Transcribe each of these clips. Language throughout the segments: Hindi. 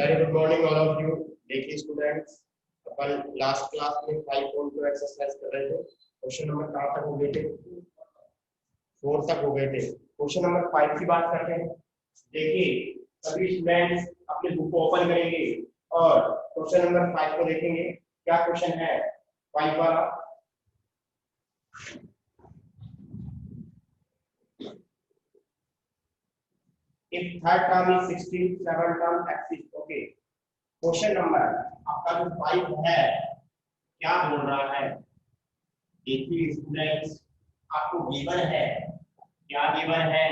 Very good morning all of you. देखिए स्टूडेंट्स, अपन लास्ट क्लास में 5.2 एक्सरसाइज कर रहे थे। क्वेश्चन नंबर कहाँ तक हो गए थे? 4 तक हो गए थे। क्वेश्चन नंबर 5 की बात करते हैं। देखिए सभी स्टूडेंट्स अपने बुक को ओपन करेंगे और क्वेश्चन नंबर 5 को देखेंगे। क्या क्वेश्चन है 5 वाला? If third term is 16, seventh term x is okay. Question number आपका जो 5 है क्या बोल रहा है? देखिए स्टूडेंट्स, आपको गिवन है, क्या गिवन है?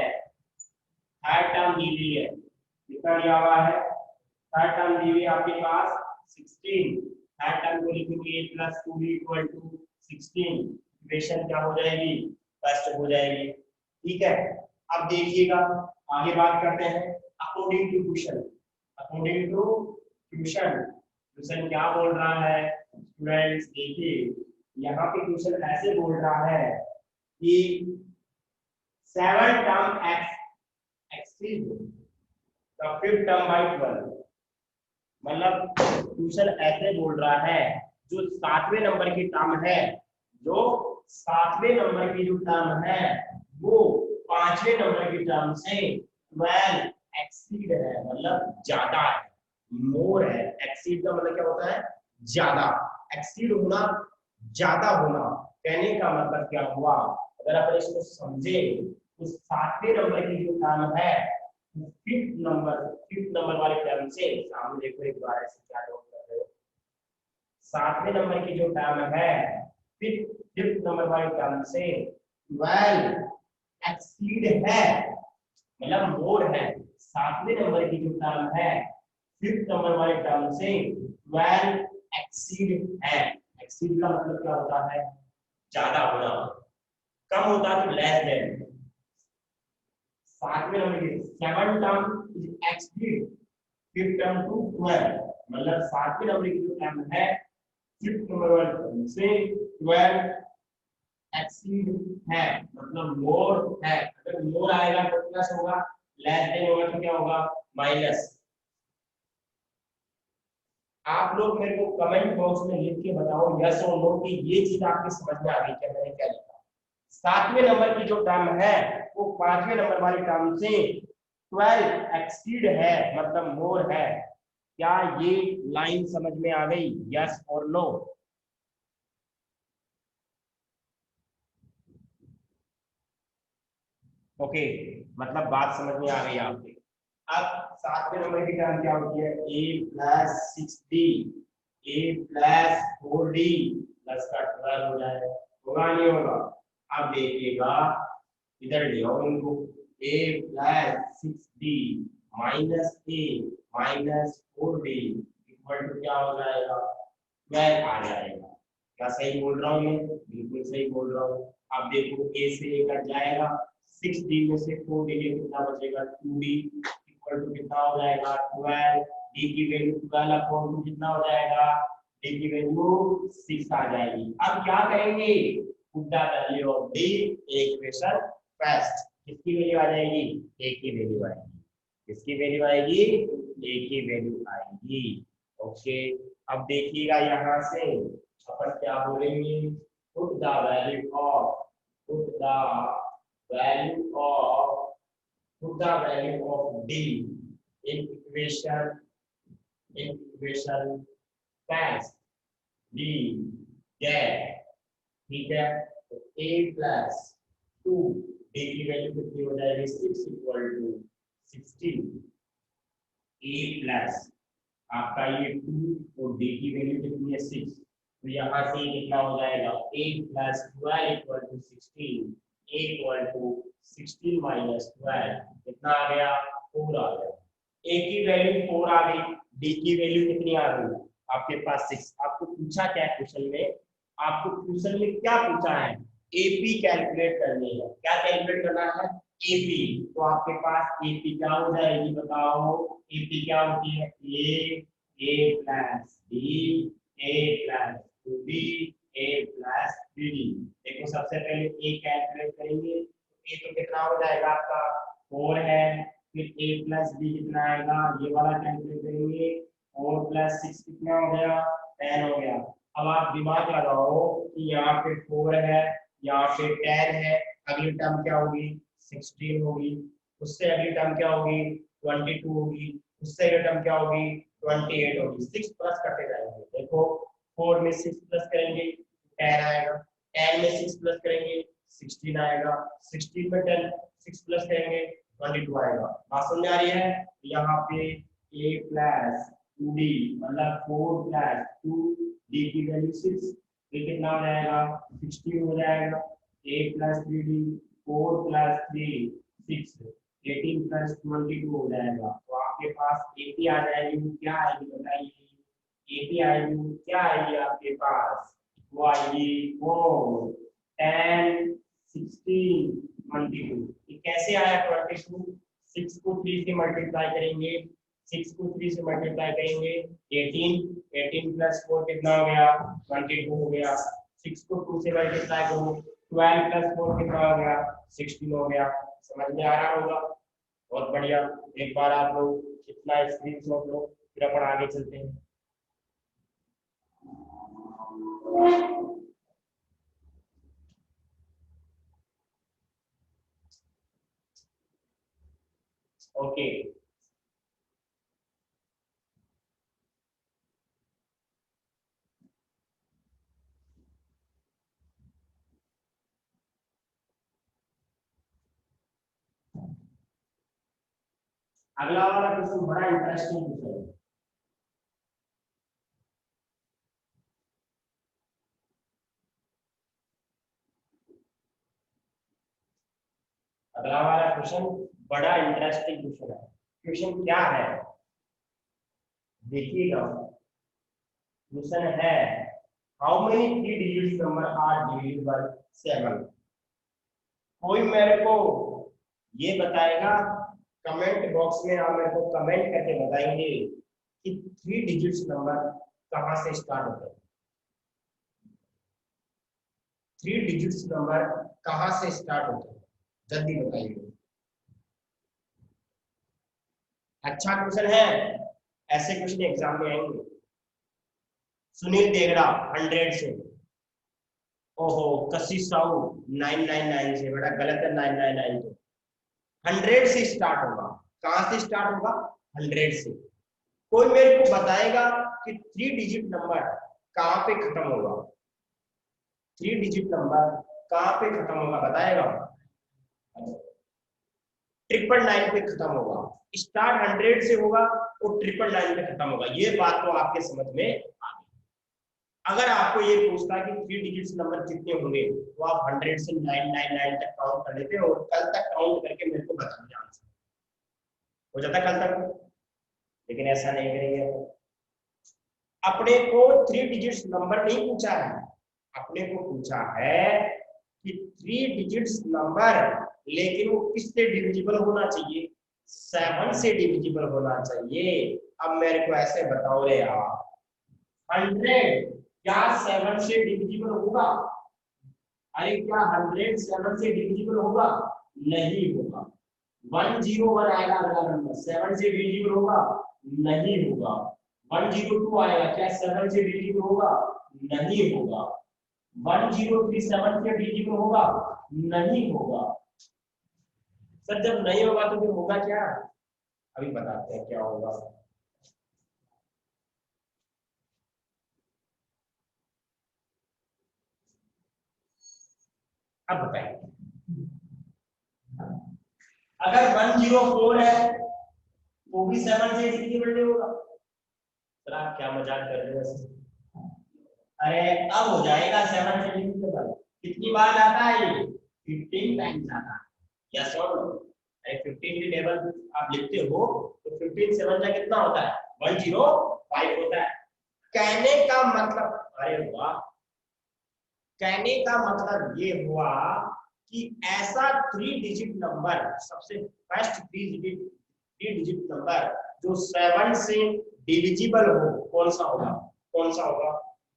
थर्ड टर्म दी हुई है। कितना दिया हुआ है? थर्ड टर्म दी हुई है आपके पास 16। थर्ड टर्म को लिखेंगे a + 2b = 16। इक्वेशन क्या हो जाएगी? फर्स्ट हो जाएगी। ठीक है, अब देखिएगा आगे बात करते हैं। According to question, according to question, question क्या बोल रहा है स्टूडेंट्स? देखिए यहाँ पे क्वेश्चन ऐसे बोल रहा है कि 7 term x exceed the 5th term by 12। मतलब क्वेश्चन ऐसे बोल रहा है जो 7वें नंबर की टर्म है, जो 7वें नंबर की जो टर्म है वो 5वें नंबर की टर्म से 12 एक्सीड है, मतलब ज्यादा है, मोर है। एक्सीड का मतलब क्या होता है? ज्यादा। एक्सीड होना, ज्यादा होना। कहने का मतलब क्या हुआ? अगर अपन इसको समझे तो 7वें नंबर की जो टर्म है फिफ्थ नंबर वाले टर्म से, सामने देखो एक बार ऐसे क्या नोट कर रहे हो, 7वें नंबर की जो टर्म है फिफ्थ नंबर वाले टर्म से 12 एक्सीड है, मतलब मोर है। 7वें नंबर की जो टर्म है फिफ्थ नंबर वाले टर्म से 12 एक्सीड है। एक्सीड का मतलब क्या होता है? ज्यादा होना। कम होता है तो लेस देन। 7वें नंबर की 7 term is exceed fifth term to 12, मतलब 7वें नंबर की जो टर्म है फिफ्थ नंबर वाले टर्म से 12 एक्सीड है, मतलब मोर है। अगर मोर आएगा तो प्लस होगा, लेस देन होगा तो क्या होगा? माइनस। आप लोग मेरे को कमेंट बॉक्स में लिख के बताओ यस और नो कि ये चीज आपकी समझ में आ गई क्या मैंने क्या लिखा। 7वें नंबर की जो टर्म है वो 5वें नंबर वाली टर्म से 12 एक्सीड है, मतलब मोर है। क्या ये लाइन समझ में आ गई? यस और नो? ओके, मतलब बात समझ में आ गई आपके। अब 7वें नंबर की टर्म क्या होती है? a + 6d, a + 4d, plus का 12 हो जाएगा। होगा नहीं होगा? अब देखिएगा, इधर ले आओ इनको। a + 6d - a - 4d equal to क्या हो जाएगा? 12 आ जाएगा। क्या सही बोल रहा हूँ मैं? बिल्कुल सही बोल रहा हूँ। अब देखो a से a कट जाएगा, 6d में से 4d के कितना बचेगा? 2d इक्वल टू कितना हो जाएगा? 12। d की वैल्यू 12/2 कितना हो जाएगा? d की वैल्यू 6 आ जाएगी। अब क्या करेंगे? Put the value of d equation first. किसकी वैल्यू आ जाएगी? a की वैल्यू आएगी। किसकी वैल्यू आएगी? a की वैल्यू आएगी। ओके, अब देखिएगा यहाँ से अपन क्या बोलेंगे? Put the value of, put the value of, put the value of d in equation first d get। ठीक है, तो a + 2 d की वैल्यू कितनी हो जाएगी? 6 = 16। a प्लस आपका ये 2 और d की वैल्यू कितनी है? 6। तो यहाँ से कितना हो जाएगा? a + 12 = 16। a = 16 - 12 कितना आ गया? 4 आ गया। a की वैल्यू 4 आ गई, d की वैल्यू कितनी आ गई? आपके पास 6। आपको पूछा क्या है क्वेश्चन में? आपको क्वेश्चन में क्या पूछा है? एपी कैलकुलेट करनी है। क्या कैलकुलेट करना है? एपी। तो आपके पास एपी क्या हो जाएगी बताओ? एपी क्या होती है? a + d, a + 2b, a + 3d। देखो सबसे पहले a कैलकुलेट करेंगे। a तो कितना हो जाएगा आपका? 4 है। फिर a प्लस बी कितना आएगा, ये वाला कैलकुलेट करेंगे, 4 प्लस 6 कितना हो गया, 10 हो गया। अब आप दिमाग लगाओ कि यहाँ पे 4 है, यहाँ पे 10 है, अगली टर्म क्या होगी, 16 होगी, उससे अगली टर्म क्या होगी, 22 होगी, उससे अगली टर्म क्या होगी, 28 होगी। 6 प्लस करते जाएंगे, देखो 4 में 6 प्लस करेंगे 10 आएगा, 10 में 6 प्लस करेंगे 16 आएगा, 16 में 10 6 प्लस करेंगे 22 आएगा। बात समझ आ रही है? यहाँ पे a प्लस 2d मतलब 4 प्लस 2d की वैल्यू 6, ये कितना हो जाएगा, 16 हो जाएगा। a plus 3d 4 plus 3 6, 18 plus 22 हो जाएगा। तो आपके पास AP आ जाएगी, वो क्या आएगी बताइए, AP आएगी, वो क्या आएगी आपके पास, वो आएगी 4 10 16 22। ये कैसे आया 22, 6 को 3 से मल्टीप्लाई करेंगे, 6 को 3 से मल्टीप्लाई करेंगे 18, 18 प्लस 4 कितना हो गया, 22 हो गया। 6 को 2 से मल्टीप्लाई करो, 12 प्लस 4 कितना हो गया, 16 हो गया। समझ में आ रहा होगा? बहुत बढ़िया। एक बार आप लोग इतना स्क्रीनशॉट लो, फिर अपन आगे चलते हैं। ओके, अगला वाला क्वेश्चन बड़ा इंटरेस्टिंग क्वेश्चन है। अगला वाला क्वेश्चन बड़ा इंटरेस्टिंग क्वेश्चन है। क्वेश्चन क्या है देखिएगा, क्वेश्चन है how many 3 digit number are divisible by 7। कोई मेरे को ये बताएगा, कमेंट बॉक्स में आप मेरे को कमेंट करके बताएंगे कि 3 डिजिट्स नंबर कहां से स्टार्ट होते हैं। 3 डिजिट्स नंबर कहां से स्टार्ट होते हैं, जल्दी बताइए। अच्छा क्वेश्चन है, ऐसे क्वेश्चन एग्जाम में आएंगे। सुनील देगड़ा 100 से, ओहो कशिश साहू 999 से, बड़ा गलत है 999 तो 100 से स्टार्ट होगा। कहां से स्टार्ट होगा, 100 से। कोई मेरे को बताएगा कि 3 डिजिट नंबर कहां पे खत्म होगा, 3 डिजिट नंबर कहां पे खत्म होगा बताएगा। 999 पे खत्म होगा, स्टार्ट 100 से होगा और 999 पे खत्म होगा। ये बात तो आपके समझ में आ गई। अगर आपको ये पूछता कि 3 डिजिट्स नंबर कितने होंगे, तो आप 100 से 999 तक काउंट कर लेते और कल तक काउंट करके मेरे को बता दें आंसर हो जाता कल तक। लेकिन ऐसा नहीं करेंगे, अपने को 3 डिजिट्स नंबर नहीं पूछा है, अपने को पूछा है कि 3 डिजिट्स नंबर, लेकिन वो किससे डिविजिबल होना चाहिए, 7 से डिविजिबल होना चाहिए। अब मेरे को ऐसे बताओ रे यार, 100 क्या 7 से डिविजिबल होगा? अरे क्या 100 7 से डिविजिबल होगा? नहीं होगा। 101 आएगा अगला नंबर, 7 से डिविजिबल होगा? नहीं होगा। 102 आएगा, क्या 7 से डिविजिबल होगा? नहीं होगा। 1037 से डिविजिबल होगा? नहीं होगा। सर जब नहीं होगा तो फिर होगा क्या, अभी बताते हैं क्या होगा। अब बताइए, अगर 104 है वो भी 7 से डिविजिबल नहीं होगा। सर आप क्या मजाक कर रहे हो? अरे अब हो जाएगा 7 से डिविजिबल। कितनी बार आता है ये, 15 टाइम्स आता है। यस और नो? अरे 15 की टेबल आप लिखते हो तो 15 7 का कितना होता है, 105 होता है। कहने का मतलब, अरे वाह, कहने का मतलब ये हुआ कि ऐसा 3 डिजिट नंबर, सबसे फर्स्ट 3 डिजिट नंबर जो 7 से डिविजिबल हो, कौन सा होगा, कौन सा होगा,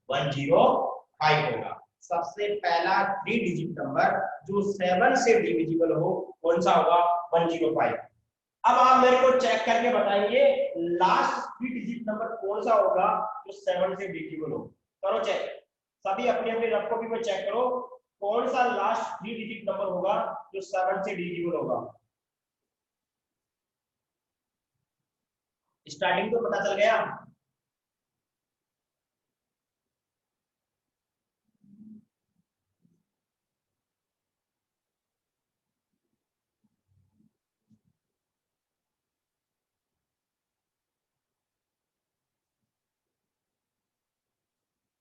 105 होगा। सबसे पहला 3 डिजिट नंबर जो 7 से डिविजिबल हो, कौन सा होगा, 105। अब आप मेरे को चेक करके बताइए लास्ट 3 डिजिट नंबर कौन सा होगा जो 7 से डिविजिबल हो। करो चेक, सभी अपने अपने रफ कॉपी में चेक करो कौन सा लास्ट 3 डिजिट नंबर होगा जो 7 से डिविजिबल होगा। स्टार्टिंग तो पता चल गया।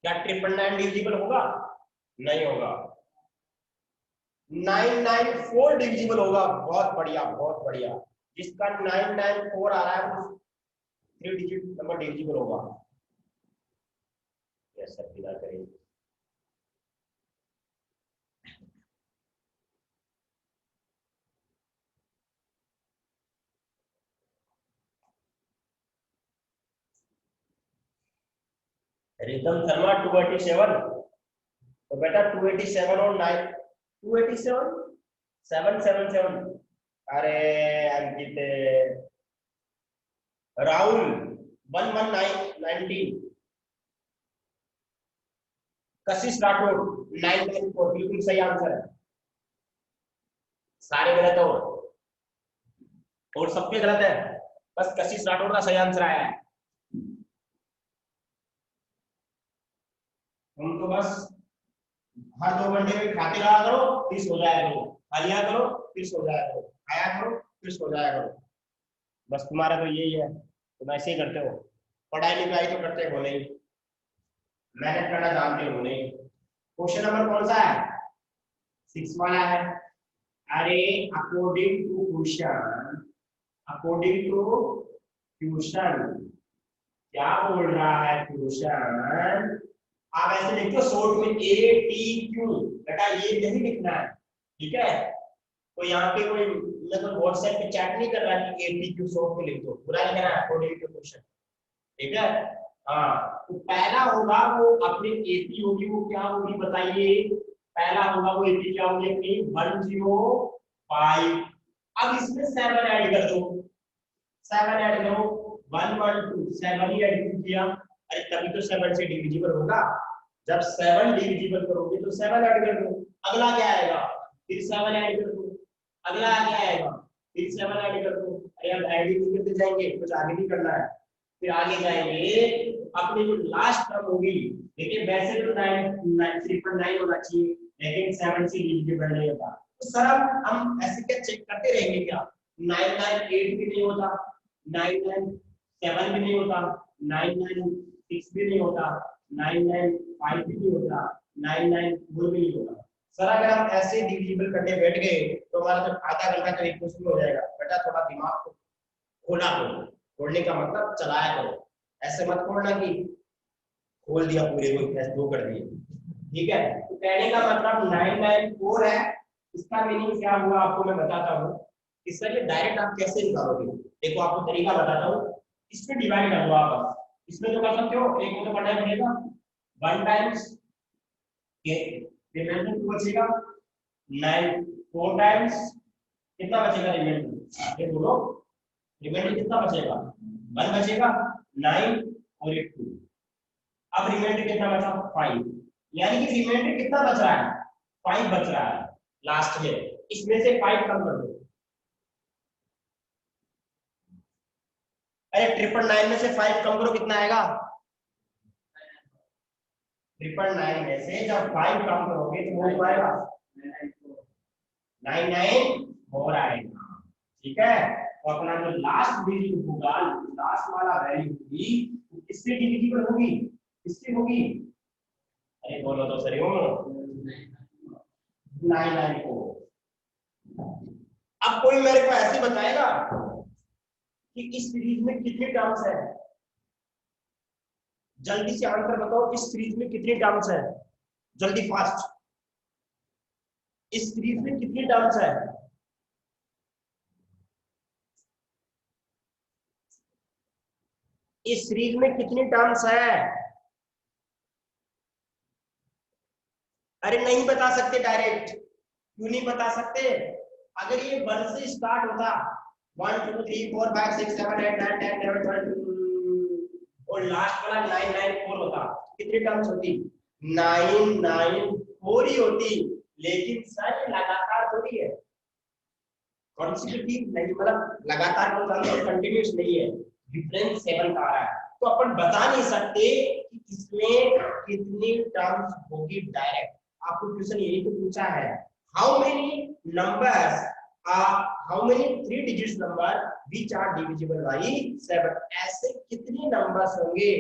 क्या 999 डिविजिबल होगा? नहीं होगा। 994 डिविजिबल होगा। बहुत बढ़िया, बहुत बढ़िया। जिसका 994 आ रहा है वो 3 डिजिट नंबर डिविजिबल होगा। ऐसा फिलहाल करेंगे। रिदम शर्मा 287। तो बेटा 287 और 9 287 777। अरे अंकित, राहुल 11919। कशिश राठौर 994। बिल्कुल सही आंसर है। सारे गलत हो और सबके गलत है, बस कशिश राठौर का सही आंसर आया है। तुम तो बस हर 2 घंटे में खाते रहा करो, फिर सो जाया करो, खा लिया करो, फिर सो जाया करो, खाया करो, फिर सो जाया करो। बस तुम्हारा तो यही है, तुम ऐसे ही करते हो। पढ़ाई लिखाई तो करते हो नहीं, मेहनत करना जानते हो नहीं। क्वेश्चन नंबर कौन सा है? 6 वाला है। अरे according to question, according to question क्या बोल रहा है क्वेश्चन? आप ऐसे लिखते हो शॉर्ट में ए टी क्यू। बेटा ये नहीं लिखना है, ठीक है? तो यहाँ पे कोई मतलब व्हाट्सएप पे चैट नहीं कर रहा कि ए टी क्यू शॉर्ट में लिख दो, पूरा लिखना है अकॉर्डिंग टू क्वेश्चन, ठीक है? हाँ, तो पहला होगा वो अपनी एपी होगी, वो क्या होगी बताइए? पहला होगा वो एपी क्या होगी अपनी 105। अब इसमें 7 ऐड कर दो, 7 ऐड करो, 112 7 ही ऐड किया। अरे तभी तो 7 से डिविजिबल होगा। जब 7 डिविजिबल करोगे तो 7 ऐड कर दो। अगला क्या आएगा? फिर 7 ऐड कर दो। अगला क्या आएगा? फिर 7 ऐड कर दो। अरे अब ऐड ही करते जाएंगे, कुछ आगे नहीं करना है। फिर आगे जाएंगे, अपनी जो लास्ट टर्म होगी, देखिए वैसे तो 3.9 होना चाहिए, लेकिन 7 से डिविजिबल नहीं होता। तो सर हम ऐसे क्या चेक करते रहेंगे क्या? 998 भी नहीं होता, 997 भी नहीं होता, 996 भी नहीं होता, 995 भी नहीं होता, 994 भी नहीं होता। सर अगर हम ऐसे डिविजिबल करने बैठ गए तो हमारा जब आधा घंटा का क्वेश्चन हो जाएगा। बेटा थोड़ा दिमाग को खोला करो। खोलने का मतलब चलाया करो, ऐसे मत खोलना कि खोल दिया पूरे को प्लस 2 कर दिए, ठीक है? तो कहने का मतलब 994 है। इसका मीनिंग क्या हुआ आपको मैं बताता हूँ। इसका ये डायरेक्ट आप कैसे निकालोगे, देखो आपको तरीका बताता हूँ। इसमें डिवाइड कर दो आप, इसमें तो कर सकते हो, एक को तो करना ही पड़ेगा। 1 टाइम्स के रिमाइंडर 2 बचेगा, 9 4 टाइम्स कितना बचेगा रिमाइंडर? ये बोलो, रिमाइंडर कितना बचेगा? 1 बचेगा, 9 और एक 2। अब रिमाइंडर कितना बचा? 5। यानी कि रिमाइंडर कितना बच रहा है? 5 बच रहा है लास्ट में। इसमें से 5 कम कर दो। अरे 999 में से 5 कम करो, कितना आएगा? 999 में से जब 5 कम करोगे तो वो आएगा 994 आएगा, ठीक है? तो अपना जो लास्ट डिजिट होगा, लास्ट वाला वैल्यू होगी, किससे डिविजिबल होगी? किससे होगी? अरे बोलो तो सही हो। 994। अब कोई मेरे को ऐसे बताएगा कि इस सीरीज में कितनी टर्म्स है? जल्दी से आंसर बताओ, इस सीरीज में कितनी टर्म्स है? जल्दी फास्ट, इस सीरीज में कितनी टर्म्स है? इस सीरीज में कितनी टर्म्स है? अरे नहीं बता सकते डायरेक्ट, क्यों नहीं बता सकते? अगर ये 1 से स्टार्ट होता, 1 2 3 4 5 6 7 8 9 10 11 12 और लास्ट वाला 9 9 4 होता, कितनी टर्म्स होती? 9 9 4 ही होती। लेकिन सर लगातार थोड़ी है, कॉन्सिक्यूटिव नहीं, मतलब लगातार को कंटिन्यूअस नहीं है, डिफरेंस 7 का आ रहा है। तो अपन बता नहीं सकते कि इसमें कितनी टर्म्स होगी डायरेक्ट। आपको क्वेश्चन यही तो पूछा है, how many numbers how many 3 digits number which are divisible by 7। ऐसे कितने नंबर्स होंगे,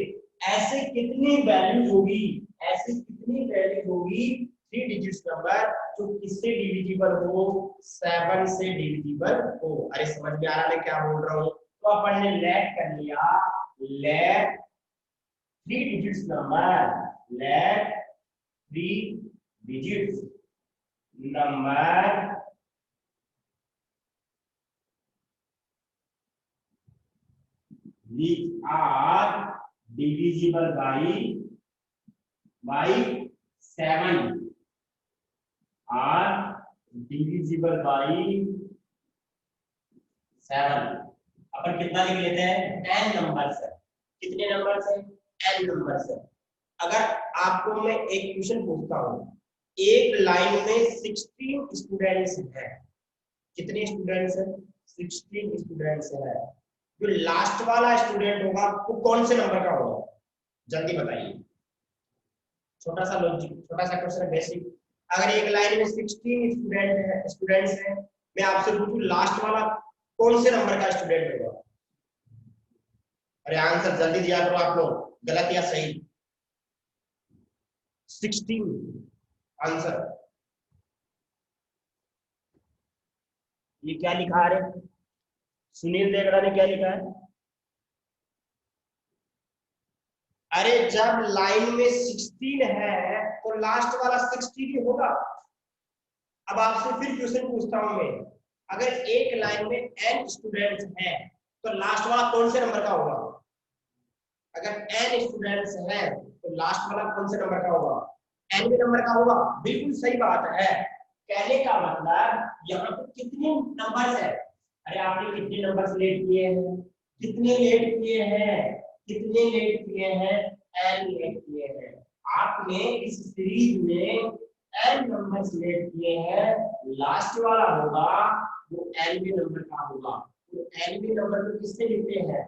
ऐसे कितनी वैल्यूज होगी, ऐसे कितनी वैल्यूज होगी 3 डिजिट्स नंबर जो किससे डिविजिबल हो, 7 से डिविजिबल हो। अरे समझ में आ रहा है क्या बोल रहा हूँ? तो अपन ने लेट कर लिया, let 3 digits number, let 3 digits number which are divisible by 7 are divisible by 7। अपन कितना लिख लेते हैं, n नंबर्स है। कितने नंबर्स है, n नंबर्स है। अगर आपको मैं एक क्वेश्चन पूछता हूं, एक लाइन में 16 स्टूडेंट्स हैं, कितने स्टूडेंट्स हैं, 16 स्टूडेंट्स है। जो लास्ट वाला स्टूडेंट होगा वो कौन से नंबर का होगा, जल्दी बताइए। छोटा सा लॉजिक, छोटा सा क्वेश्चन बेसिक। अगर एक लाइन में 16 स्टूडेंट्स हैं, मैं आपसे पूछूं लास्ट वाला कौन से नंबर का स्टूडेंट होगा? अरे आंसर जल्दी दिया करो आप लोग, गलत या सही? 16 आंसर। ये क्या लिखा है, सुनील देगड़ा ने क्या लिखा है? अरे जब लाइन में 16 है तो लास्ट वाला 16 ही होगा। अब आपसे फिर क्वेश्चन पूछता हूं मैं, अगर एक लाइन में n स्टूडेंट्स हैं तो लास्ट वाला कौन से नंबर का होगा? अगर n स्टूडेंट्स हैं तो लास्ट वाला कौन से नंबर का होगा? n नंबर का होगा। बिल्कुल सही बात है। कहने का मतलब यहाँ पे कितने नंबर्स है? अरे आपने कितने नंबर्स लेट किए हैं, कितने लेट किए हैं, कितने लेट किए हैं, n लेट किए हैं। आपने इस सीरीज में n नंबर लेट किए हैं, लास्ट वाला होगा वो nवे नंबर का होगा। तो nवे नंबर को किससे लिखते हैं,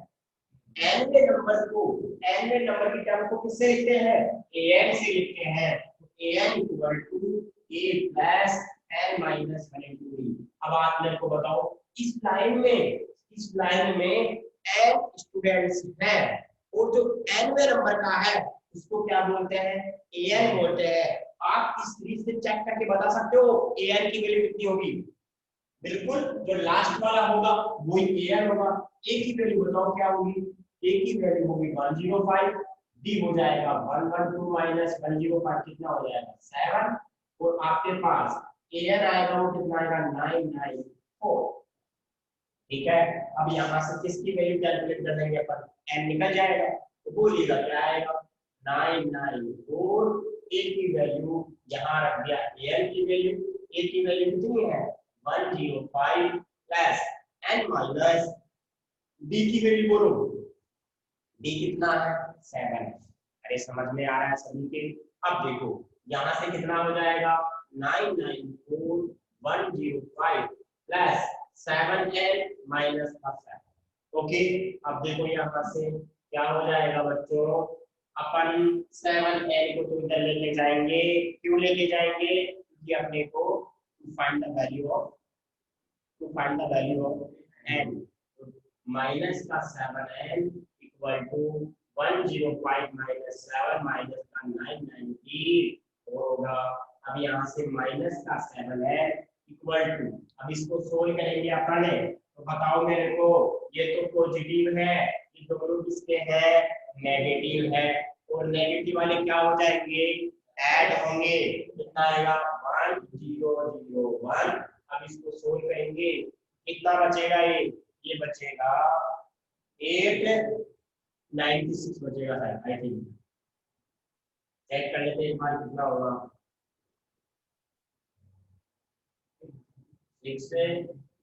nवे नंबर को, nवे नंबर की टर्म को किससे लिखते हैं, an से लिखते हैं। तो an equal to a plus n minus 1 into d। अब आप मेरे को बताओ, इस लाइन में n स्टूडेंट्स हैं और जो nवे नंबर का है उसको क्या बोलते हैं, an बोलते हैं। आप इस सीरीज से चेक करके बता सकते हो an की वैल्यू कितनी होगी? बिल्कुल, जो लास्ट वाला होगा वो ही an होगा। a की वैल्यू बताओ क्या होगी, a की वैल्यू होगी 105, d हो जाएगा 112 माइनस 105 कितना हो जाएगा 7, और आपके पास an आएगा वो कितना आएगा 994। ठीक है, अब यहाँ से किसकी वैल्यू कैलकुलेट कर देंगे अपन, n निकल जाएगा तो बोलिएगा क्या आएगा 994। a की वैल्यू यहाँ रख दिया, an की वैल्यू, a की वैल्यू कितनी है 105 प्लस n माइनस d की वैल्यू बोलो, d कितना है 7। अरे समझ में आ रहा है सभी के? अब देखो यहाँ से कितना हो जाएगा 994 105 प्लस 7n माइनस 7। ओके, अब देखो यहाँ से क्या हो जाएगा बच्चों, अपन 7n को तो इधर लेके जाएंगे, क्यों लेके जाएंगे, क्योंकि अपने को to find the value of n, minus का 7n equal to 105 minus 7 minus का 990 होगा। अब यहाँ से माइनस का 7 है इक्वल टू, अब इसको सोल्व करेंगे अपन, तो बताओ मेरे को, ये तो पॉजिटिव है, ये दोनों किसके हैं, नेगेटिव है, और नेगेटिव वाले क्या हो जाएंगे, ऐड होंगे। कितना आएगा 1001। अब इसको सोल्व करेंगे, कितना बचेगा, ये बचेगा 896 बचेगा शायद, आई थिंक। चेक कर लेते हैं एक बार कितना होगा, 6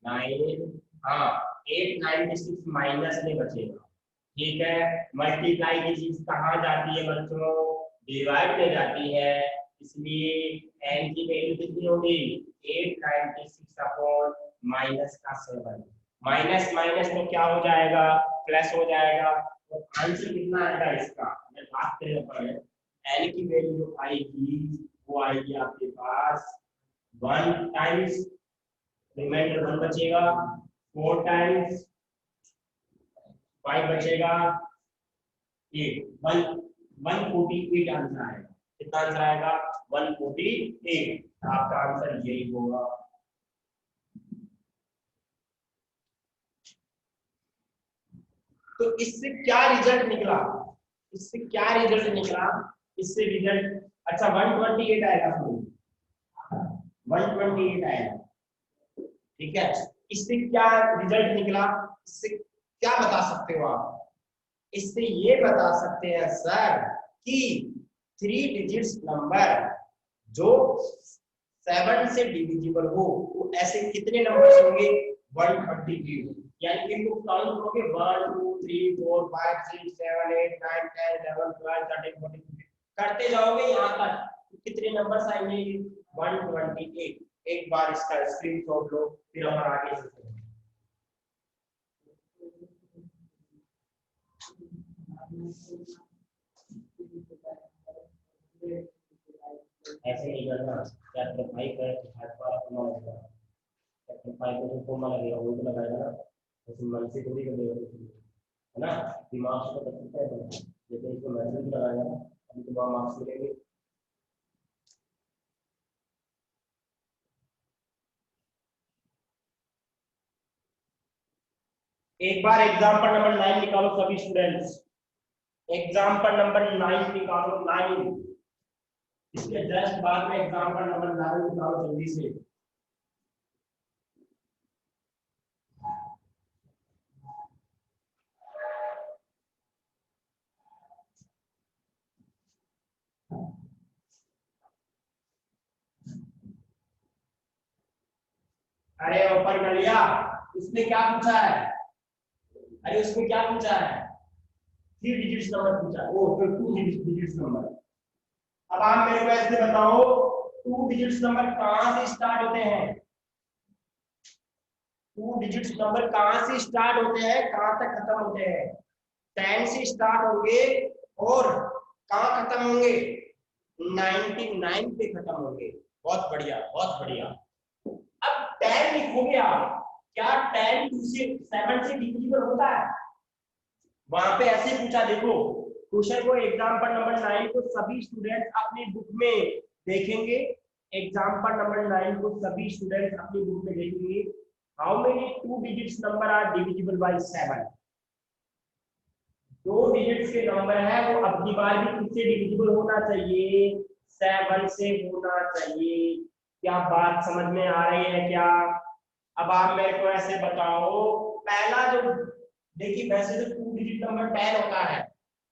9 हाँ 896 माइनस में बचेगा। ठीक है, मल्टीप्लाई की चीज कहाँ जाती है बच्चों, डिवाइड में जाती है, इसलिए n की वैल्यू कितनी होगी 896 अपॉन माइनस का 7, माइनस माइनस तो क्या हो जाएगा प्लस हो जाएगा, तो आंसर कितना आएगा इसका, मैं बात करें पर n की वैल्यू जो आएगी वो आएगी आपके पास 1 टाइम्स, रिमाइंडर 1 बचेगा, 4 टाइम्स 5 बचेगा 8, 148 आंसर आएगा। कितना आंसर आएगा 148, आपका आंसर यही होगा। तो इससे क्या रिजल्ट निकला, इससे क्या रिजल्ट निकला, इससे रिजल्ट अच्छा 128 आएगा, 128 आएगा। ठीक है, इससे क्या रिजल्ट निकला, इससे क्या बता सकते हो आप, इससे ये बता सकते हैं सर कि 3 डिजिट्स नंबर जो 7 से डिविजिबल हो वो ऐसे कितने नंबर्स होंगे 128, यानी इनको काउंट करोगे 1 2 3 4 5 6 7 8 9 10 11 12 13 14 करते जाओगे यहाँ तक तो कितने नंबर्स आएंगे 128। एक बार इसका स्क्रीनशॉट लो फिर हम आगे चलते हैं। ऐसे नहीं करना, चैप्टर 5 है भाजपा अपना लगेगा, चैप्टर 5 को फॉर्मा लगेगा वो तो लगाएगा ना, तो मन से थोड़ी कर देगा है ना, दिमाग से तो कर सकते हैं जैसे इसको मैसेज लगाएगा ना, अभी तो मार्क्स मिलेंगे। एक बार एग्जांपल नंबर 9 निकालो सभी स्टूडेंट्स, एग्जांपल नंबर 9 निकालो, 9 इसके जस्ट बाद में एग्जांपल नंबर 9 निकालो जल्दी से। अरे ऊपर कर लिया, उसने क्या पूछा है, अरे उसमें क्या पूछा है 3 डिजिट्स नंबर पूछा है, ओ फिर 2 डिजिट्स नंबर। अब आप मेरे को ऐसे बताओ 2 डिजिट्स नंबर कहां से स्टार्ट होते हैं, 2 डिजिट्स नंबर कहां से स्टार्ट होते हैं कहां तक खत्म होते हैं, 10 से स्टार्ट होंगे और कहां खत्म होंगे 99 पे खत्म होंगे। बहुत बढ़िया बहुत बढ़िया। अब 10 लिखोगे आप, क्या 10 2 से 7 से डिविजिबल होता है, वहां पे ऐसे पूछा, देखो क्वेश्चन को एग्जांपल नंबर 9 को सभी स्टूडेंट्स अपनी बुक में देखेंगे, एग्जांपल नंबर 9 को सभी स्टूडेंट्स अपनी बुक में देखेंगे, how many 2 digits number are divisible by 7, 2 digits के नंबर है वो अब की बार भी किससे डिविजिबल होना चाहिए 7 से होना चाहिए। क्या बात समझ में आ रही है क्या, अब आप मेरे को ऐसे बताओ, पहला जो देखिए वैसे तो 2 डिजिट नंबर 10 होता है,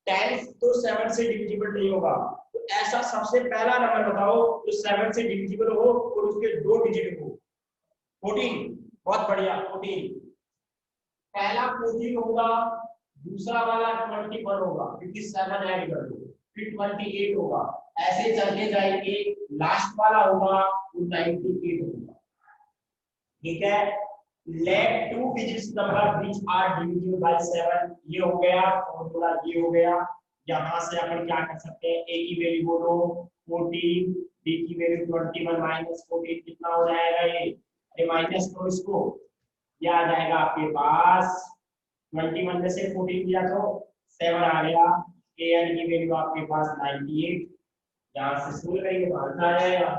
10 तो 7 से डिविजिबल नहीं होगा, तो ऐसा सबसे पहला नंबर बताओ जो 7 से डिविजिबल हो और उसके 2 डिजिट हो। 14, बहुत बढ़िया 14, पहला 14 होगा, दूसरा वाला 21 होगा क्योंकि 7 ऐड कर दो, फिर 28 होगा, ऐसे चलते जाएंगे, लास्ट वाला होगा वो 98 होगा। ठीक है, let 2 digits number which are divisible by 7, ये हो गया फॉर्मूला, ये हो गया। यहां से अपन क्या कर सकते हैं, a की वैल्यू बोलो 14, b की वैल्यू 21 माइनस 14 कितना हो जाएगा ये, अरे माइनस करो इसको, ये आ जाएगा आपके पास 21 में से 14 किया तो 7 आ गया, an की वैल्यू आपके पास 98, यहां से सोल्व करेंगे तो आंसर आ जाएगा।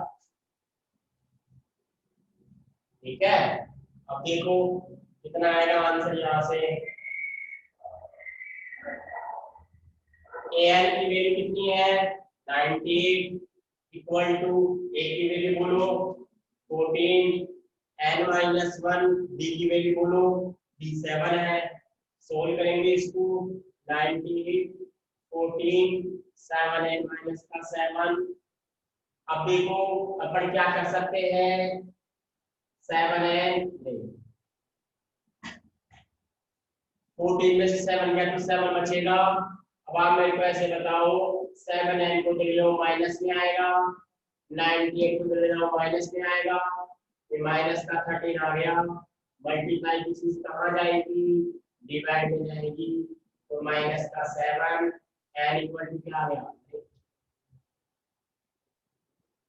ठीक है, अब देखो कितना आएगा आंसर यहाँ से, an की वैल्यू कितनी है 90 इक्वल टू a की वैल्यू बोलो 14, n माइनस 1 b की वैल्यू बोलो b 7 है, सोल्व करेंगे इसको 90 14 7 n माइनस का 7। अब देखो अपन क्या कर सकते हैं 7n 14 में से 7 गया तो 7 बचेगा। अब आप मेरे को ऐसे बताओ 7 n को ले लो माइनस में आएगा, 98 को ले लो माइनस में आएगा, ये माइनस का 13 आ गया। मल्टीप्लाई की चीज कहाँ जाएगी, डिवाइड में जाएगी, तो माइनस का 7 n इक्वल टू क्या आ गया,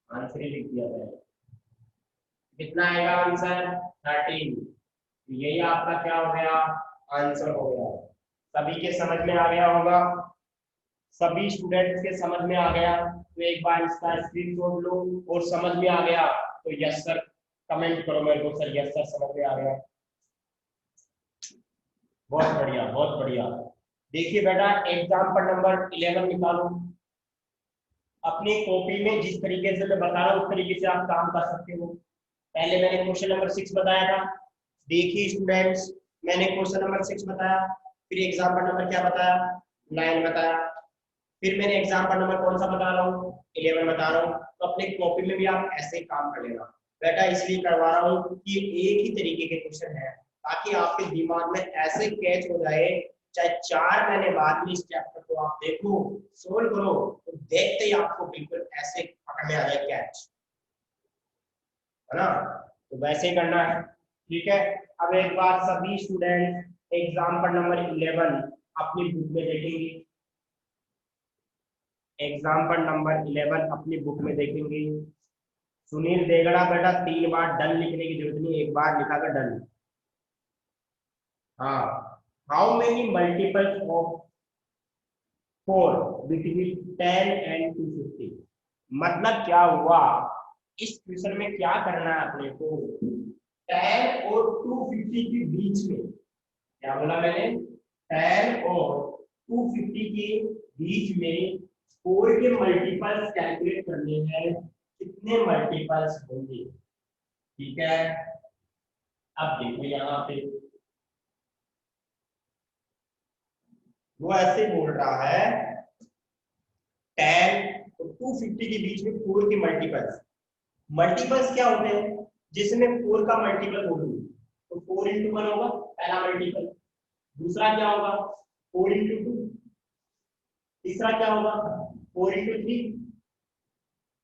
आंसर ही लिख दिया है। कितना आएगा आंसर 13। यही आपका क्या हो गया, आंसर हो गया। सभी के समझ में आ गया होगा, सभी स्टूडेंट्स के समझ में आ गया, तो एक बार इसका स्क्रीनशॉट लो और समझ में आ गया तो यस सर कमेंट करो मेरे को, सर यस सर समझ में आ गया। बहुत बढ़िया बहुत बढ़िया। देखिए बेटा एग्जाम्पल नंबर 11 निकालो अपनी कॉपी में, जिस तरीके से मैं बता रहा हूँ उस तरीके से आप काम कर सकते हो। पहले मैंने क्वेश्चन नंबर 6 बताया था, देखिए स्टूडेंट्स मैंने क्वेश्चन नंबर 6 बताया, फिर एग्जाम्पल नंबर क्या बताया 9 बताया, फिर मैंने एग्जाम्पल नंबर कौन सा बता रहा हूँ 11 बता रहा हूँ। तो अपने कॉपी में भी आप ऐसे ही काम कर लेना बेटा, इसलिए करवा रहा हूँ कि एक ही तरीके के क्वेश्चन है ताकि आपके दिमाग में ऐसे कैच हो जाए, चाहे 4 महीने बाद में इस चैप्टर को आप देखो सोल्व करो तो देखते ही आपको बिल्कुल ऐसे पकड़ में आ जाए कैच, है ना। तो वैसे ही करना है, ठीक है। अब एक बार सभी स्टूडेंट एग्जाम्पल नंबर 11 अपनी बुक में देखेंगे, एग्जाम्पल नंबर 11 अपनी बुक में देखेंगे। सुनील देगड़ा बेटा 3 बार डन लिखने की जरूरत नहीं, एक बार लिखा कर डन। हाँ, how many multiples of 4 between 10 and 250, मतलब क्या हुआ, इस क्वेश्चन में क्या करना है अपने को, 10 और 250 के बीच में, क्या बोला मैंने 10 और 250 के बीच में 4 के मल्टीपल्स कैलकुलेट करने हैं, कितने मल्टीपल्स होंगे, ठीक है। अब देखो यहाँ पे वो ऐसे बोल रहा है 10 और 250 के बीच में 4 के मल्टीपल्स, मल्टीपल्स क्या होते हैं, जिसमें 4 का मल्टीपल बोलूं तो 4 इंटू 1 होगा पहला मल्टीपल, दूसरा क्या होगा 4 इंटू 2, तीसरा क्या होगा 4 इंटू 3।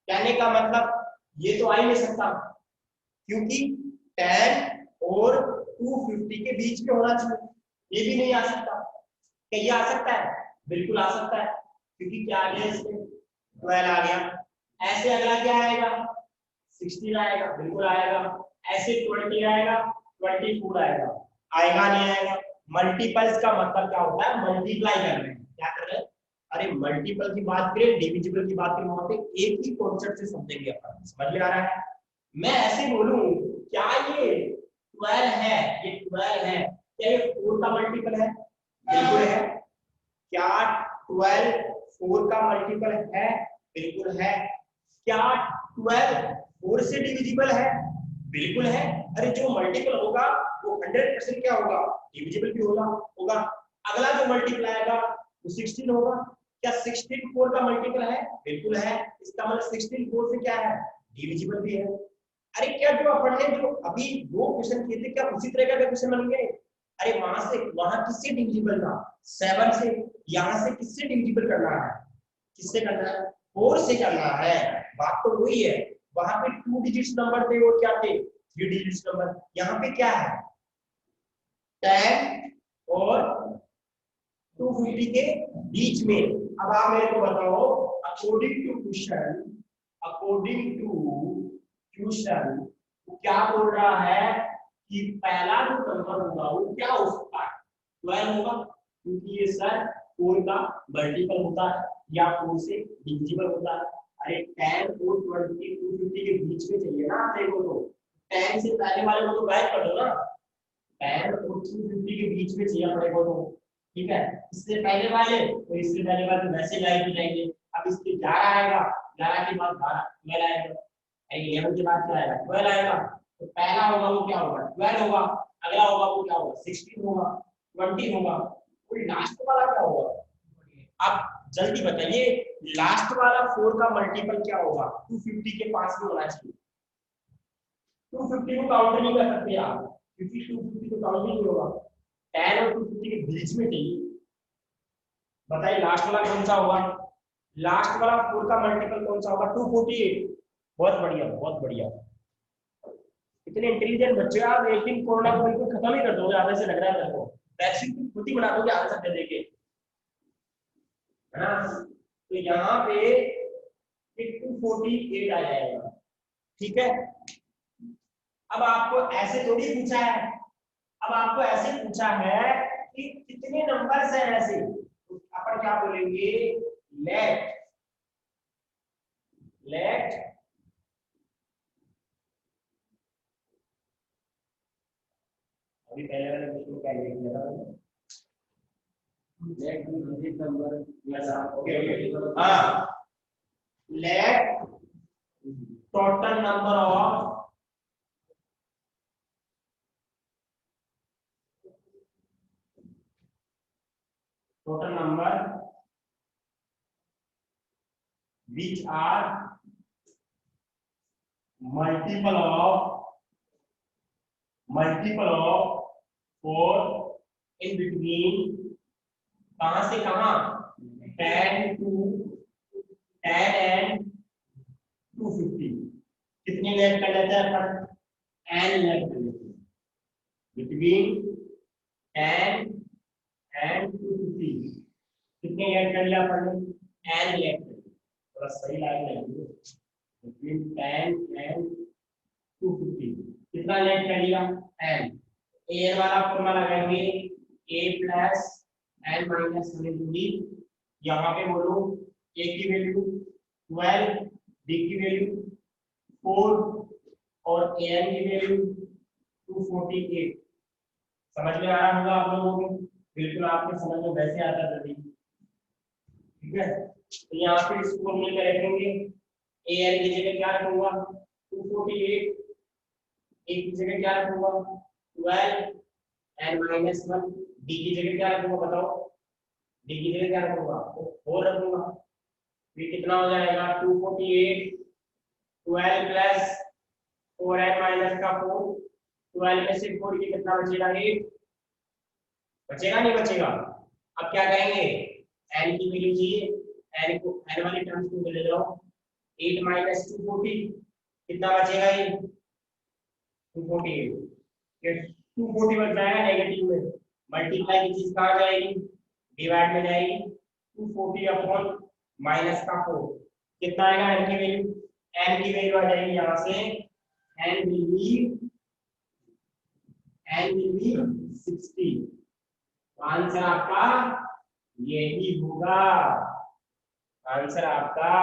कहने का मतलब ये तो आ ही नहीं सकता क्योंकि 10 और 250 के बीच में होना चाहिए, ये भी नहीं आ सकता। क्या ये आ सकता है, बिल्कुल आ सकता है, क्योंकि क्या आ गया इसमें 12 आ गया। ऐसे अगला क्या आएगा 16 आएगा, बिल्कुल आएगा। ऐसे 20 आएगा, 24 आएगा, आएगा नहीं आएगा। मल्टीपल्स का मतलब क्या होता है, मल्टीप्लाई कर रहे हैं, क्या कर रहे हैं, अरे मल्टीपल की बात करें डिविजिबल की बात करें वहां पे एक ही कॉन्सेप्ट से समझेंगे अपन, समझ में आ रहा है। मैं ऐसे बोलूं क्या ये 12 है, ये 12 है, क्या ये 4 का मल्टीपल है, बिल्कुल है। क्या 12 4 का मल्टीपल है, बिल्कुल है। क्या 12 4 से डिविजिबल है, बिल्कुल है। अरे जो मल्टीपल होगा वो 100% क्या होगा, डिविजिबल भी होगा। अगला जो मल्टीप्लाई आएगा वो 16 होगा। क्या 16 4 का मल्टीपल है, बिल्कुल है। इसका मतलब 16 4 से क्या है, डिविजिबल भी है। अरे क्या जो अपन ने जो अभी दो क्वेश्चन किए थे क्या उसी तरह का क्वेश्चन बन गए, अरे वहां किससे डिविजिबल था 7 से, यहाँ से किससे डिविजिबल करना है, किससे करना है 4 से करना है, बात तो वही है। वहां पे 2 डिजिट्स नंबर थे और क्या थे 3 डिजिट्स नंबर, यहाँ पे क्या है 10 और 250 के बीच में। अब आप मेरे को बताओ अकॉर्डिंग टू क्वेश्चन क्या बोल रहा है कि पहला जो नंबर होगा वो क्या हो सकता है 12 होगा, क्योंकि ये सर 4 का मल्टीपल होता है या 4 से डिविजिबल होता है। अरे 10 और 20 250 के बीच में चाहिए ना आप देखो, तो 10 से पहले वाले को तो गायब कर दो ना, 10 और 250 के बीच में चाहिए अपने को, तो ठीक है। इससे पहले वाले तो इससे पहले वाले वैसे गायब हो जाएंगे। अब इसके 11 आएगा, 11 के बाद 12 12 आएगा, 11 के बाद क्या आएगा 12 आएगा। तो पहला होगा वो क्या होगा 12 होगा, अगला होगा वो क्या होगा 16 होगा, 20 होगा, कोई लास्ट वाला क्या होगा। आप जल्दी बताइए लास्ट वाला 4 का मल्टीपल क्या होगा, 250 के पास में होना चाहिए। 250 को काउंट नहीं कर सकते आप क्योंकि 250 को काउंट नहीं होगा, 10 और 250 के बीच में चाहिए। बताइए लास्ट वाला कौन सा होगा? लास्ट वाला 4 का मल्टीपल कौन सा होगा? 248। बहुत बढ़िया, बहुत बढ़िया। इतने इंटेलिजेंट बच्चे आप, एक दिन कोरोना को बिल्कुल खत्म ही कर दोगे, आधे से लग रहा है मेरे को। वैक्सीन खुद ही बना दोगे आंसर दे देके, है ना? तो यहाँ पे 248 आ जाएगा। ठीक है, अब आपको ऐसे थोड़ी पूछा है, अब आपको ऐसे पूछा है कि कितने नंबर्स हैं ऐसे, तो अपन क्या बोलेंगे? लेट अभी पहले वाले क्वेश्चन में क्या लिखा था? Let digit number, okay okay, हाँ, let total number of which are multiple of 4 in between, कहां से कहां? 10 and 250। कितने लेट कर लेते हैं अपन? n लेट कर लेते हैं बिटवीन 10 and 250। कितने लेट कर लिया अपन ने? n लेट कर लिया। थोड़ा सही लाइन लगी, बिटवीन 10 and 250 कितना लेट कर लिया? n। a वाला फॉर्मूला लगाएंगे, a प्लस n माइनस 1 यहाँ पे बोलो a की वैल्यू 12, b की वैल्यू 4 और an की वैल्यू 248। समझ में आ रहा होगा आप लोगों को? बिल्कुल आपके समझ में वैसे आता है। ठीक है, तो यहाँ पे इस फॉर्मूले में रखेंगे, an की जगह क्या रखूंगा? 248, a की जगह क्या रखूंगा? 12 n माइनस 1, d की जगह क्या रखूंगा बताओ? d की जगह क्या रखूंगा? 4 रखूंगा। फिर कितना हो जाएगा? 248 12 प्लस 4n माइनस का 4, 12 में से 4 की कितना बचेगा? 8 बचेगा, नहीं बचेगा? अब क्या करेंगे? n की वैल्यू चाहिए, n को n वाली टर्म्स को ले जाओ, 8 माइनस 240 कितना बचेगा? ये 248। ये 240 बच जाएगा नेगेटिव में, मल्टीप्लाई की चीज कहां जाएगी? डिवाइड में जाएगी। 240 अपॉन माइनस का 4 कितना आएगा? n की वैल्यू, n की वैल्यू आ जाएगी यहां से, n will be 60। आंसर आपका यही होगा, आंसर आपका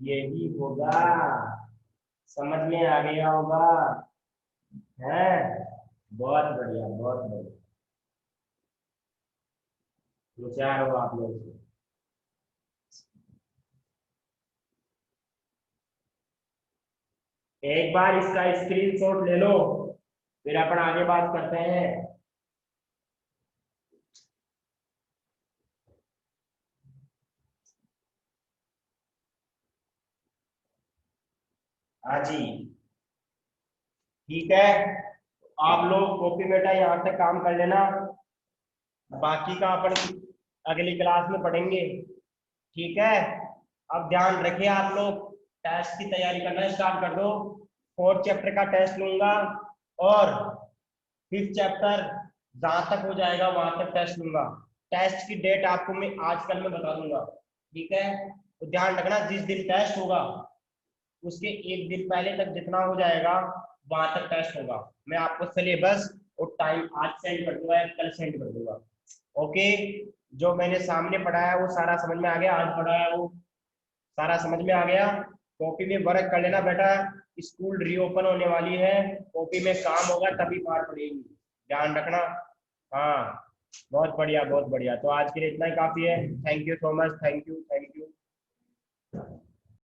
यही होगा। समझ में आ गया होगा? है, बहुत बढ़िया, बहुत बढ़िया। विचार हो आप लोग से। एक बार इसका स्क्रीनशॉट ले लो, फिर अपन आगे बात करते हैं। हाँ जी, ठीक है, आप लोग कॉपी बेटा यहाँ तक काम कर लेना, बाकी का अपन अगली क्लास में पढ़ेंगे। ठीक है, अब ध्यान रखिए आप लोग, टेस्ट की तैयारी करना स्टार्ट कर दो। 4th चैप्टर का टेस्ट लूंगा और 5th चैप्टर जहां तक हो जाएगा वहां तक टेस्ट लूंगा। टेस्ट की डेट आपको मैं आज कल में बता दूंगा। ठीक है, तो ध्यान रखना, जिस दिन टेस्ट होगा उसके एक दिन पहले तक जितना हो जाएगा वहां तक टेस्ट होगा। मैं आपको सिलेबस और टाइम आज सेंड कर दूंगा या कल सेंड कर दूंगा। ओके, जो मैंने सामने पढ़ाया वो सारा समझ में आ गया, आज पढ़ाया वो सारा समझ में आ गया। कॉपी में वर्क कर लेना बेटा, स्कूल रीओपन होने वाली है, कॉपी में काम होगा तभी मार पड़ेगी, ध्यान रखना। हाँ, बहुत बढ़िया, बहुत बढ़िया। तो आज के लिए इतना ही काफी है। Thank you so much, thank you, thank you.